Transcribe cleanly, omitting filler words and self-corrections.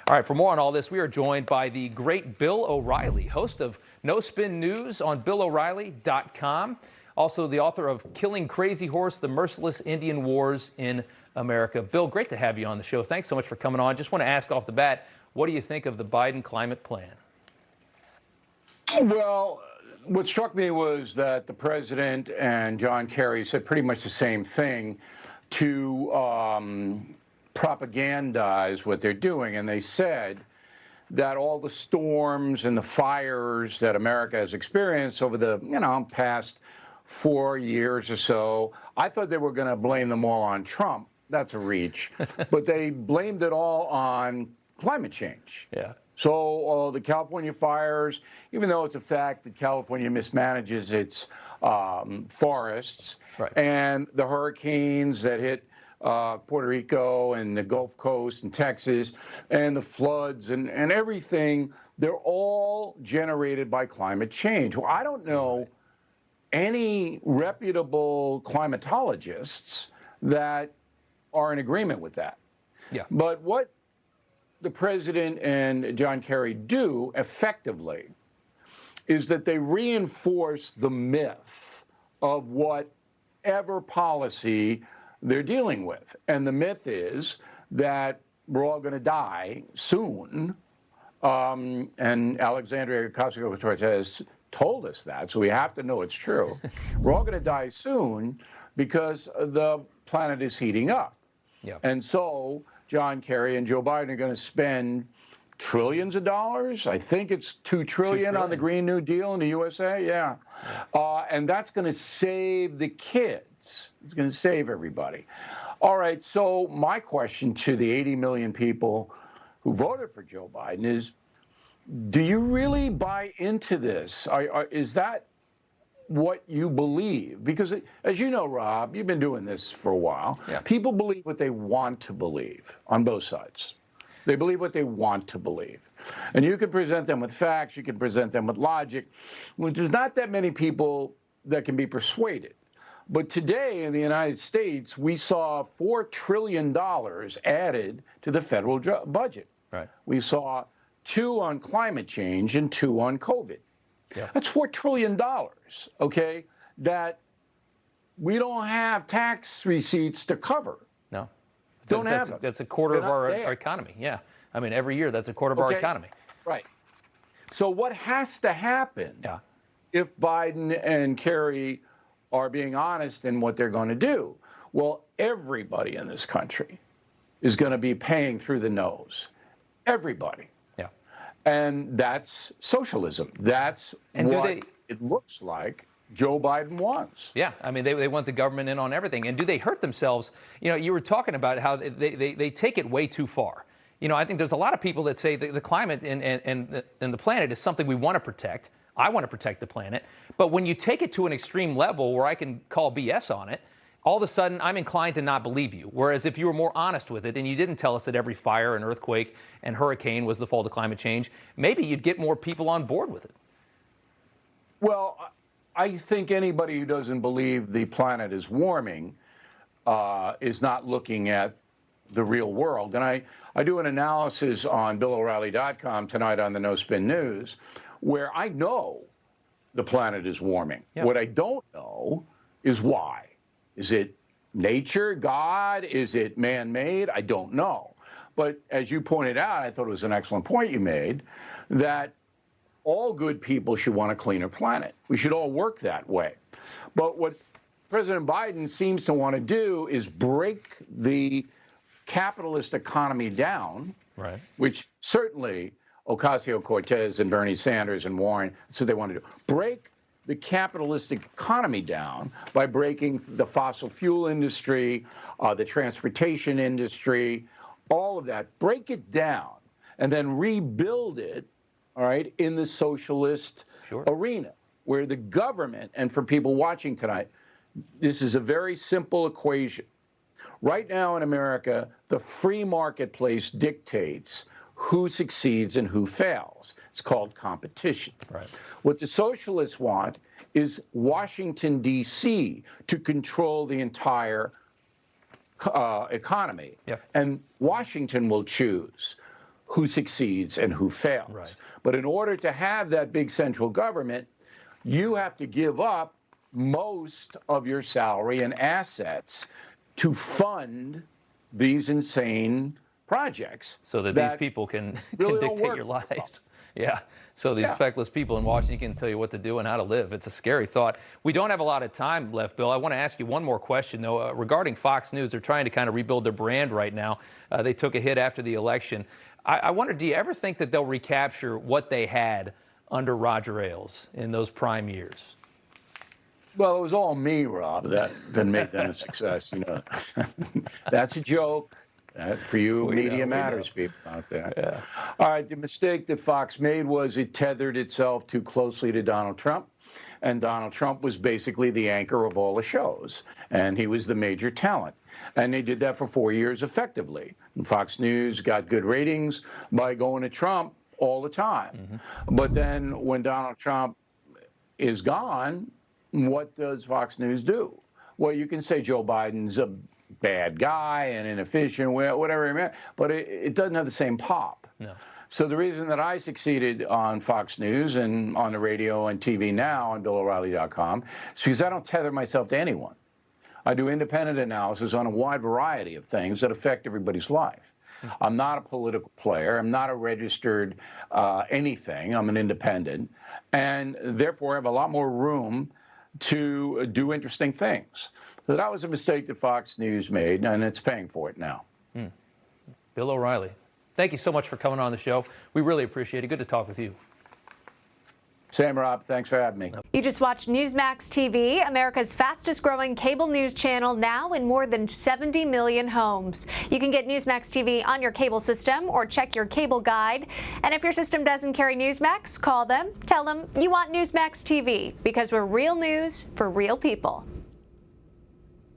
All right, for more on all this, we are joined by the great Bill O'Reilly, host of No Spin News on BillO'Reilly.com. Also the author of Killing Crazy Horse, The Merciless Indian Wars in America. Bill, great to have you on the show. Thanks so much for coming on. Just want to ask off the bat, what do you think of the Biden climate plan? Well, what struck me was that the president and John Kerry said pretty much the same thing to propagandize what they're doing. And they said that all the storms and the fires that America has experienced over the, past 4 years or so, I thought they were going to blame them all on Trump. That's a reach. But they blamed it all on climate change. Yeah. So the California fires, even though it's a fact that California mismanages its forests, right, and the hurricanes that hit Puerto Rico and the Gulf Coast and Texas, and the floods and everything, they're all generated by climate change. Well, I don't know any reputable climatologists that are in agreement with that. Yeah. But what the president and John Kerry do effectively is that they reinforce the myth of whatever policy they're dealing with. And the myth is that we're all going to die soon. And Alexandria Ocasio-Cortez told us that, so we have to know it's true. We're all going to die soon because the planet is heating up. Yeah. And so John Kerry and Joe Biden are going to spend trillions of dollars. I think it's $2 trillion on the Green New Deal in the USA. Yeah. And that's going to save the kids. It's going to save everybody. All right. So my question to the 80 million people who voted for Joe Biden is, do you really buy into this? Is that what you believe? Because as you know, Rob, you've been doing this for a while. Yeah. People People believe what they want to believe on both sides. They believe what they want to believe. And you can present them with facts, you can present them with logic, which there's not that many people that can be persuaded. But today in the United States, we saw $4 trillion added to the federal budget. Right. We saw 2 on climate change and 2 on COVID. Yeah. That's $4 trillion, okay, that we don't have tax receipts to cover. No. That's a quarter of our economy. Yeah. I mean, every year that's a quarter of our economy. Right. So what has to happen if Biden and Kerry are being honest in what they're going to do? Well, everybody in this country is going to be paying through the nose. Everybody. Yeah. And that's socialism. That's what it looks like Joe Biden wants. Yeah, I mean, they want the government in on everything. And do they hurt themselves? You know, you were talking about how they take it way too far. You know, I think there's a lot of people that say the climate and the planet is something we want to protect. I want to protect the planet. But when you take it to an extreme level where I can call BS on it, all of a sudden I'm inclined to not believe you. Whereas if you were more honest with it and you didn't tell us that every fire and earthquake and hurricane was the fault of climate change, maybe you'd get more people on board with it. Well, I think anybody who doesn't believe the planet is warming is not looking at the real world. And I do an analysis on BillO'Reilly.com tonight on the No Spin News, where I know the planet is warming. Yeah. What I don't know is why. Is it nature, God? Is it man-made? I don't know. But as you pointed out, I thought it was an excellent point you made, that all good people should want a cleaner planet. We should all work that way. But what President Biden seems to want to do is break the capitalist economy down, right, which certainly Ocasio-Cortez and Bernie Sanders and Warren, that's what they want to do. Break the capitalistic economy down by breaking the fossil fuel industry, the transportation industry, all of that. Break it down and then rebuild it, all right, in the socialist arena, where the government, and for people watching tonight, this is a very simple equation. Right now in America, the free marketplace dictates who succeeds and who fails. It's called competition. Right. What the socialists want is Washington, D.C. to control the entire economy. Yeah. And Washington will choose who succeeds and who fails. Right. But in order to have that big central government, you have to give up most of your salary and assets to fund these insane projects. So that these people can really don't dictate work your lives. Yeah. So these feckless people in Washington can tell you what to do and how to live. It's a scary thought. We don't have a lot of time left, Bill. I want to ask you one more question, though, regarding Fox News. They're trying to kind of rebuild their brand right now. They took a hit after the election. I wonder, do you ever think that they'll recapture what they had under Roger Ailes in those prime years? Well, it was all me, Rob, that made them a success. You know, that's a joke. For you Media Matters people out there. Yeah. All right, the mistake that Fox made was it tethered itself too closely to Donald Trump. And Donald Trump was basically the anchor of all the shows. And he was the major talent. And they did that for 4 years effectively. And Fox News got good ratings by going to Trump all the time. Mm-hmm. But then when Donald Trump is gone, what does Fox News do? Well, you can say Joe Biden's a bad guy and inefficient, whatever, but it doesn't have the same pop. No. So the reason that I succeeded on Fox News and on the radio and TV now on BillO'Reilly.com is because I don't tether myself to anyone. I do independent analysis on a wide variety of things that affect everybody's life. I'm not a political player. I'm not a registered anything. I'm an independent. And therefore, I have a lot more room to do interesting things. So that was a mistake that Fox News made, and it's paying for it now. Bill O'Reilly, thank you so much for coming on the show. We really appreciate it. Good to talk with you. Sam, Rob, thanks for having me. You just watched Newsmax TV, America's fastest growing cable news channel, now in more than 70 million homes. You can get Newsmax TV on your cable system or check your cable guide. And if your system doesn't carry Newsmax, call them, tell them you want Newsmax TV, because we're real news for real people.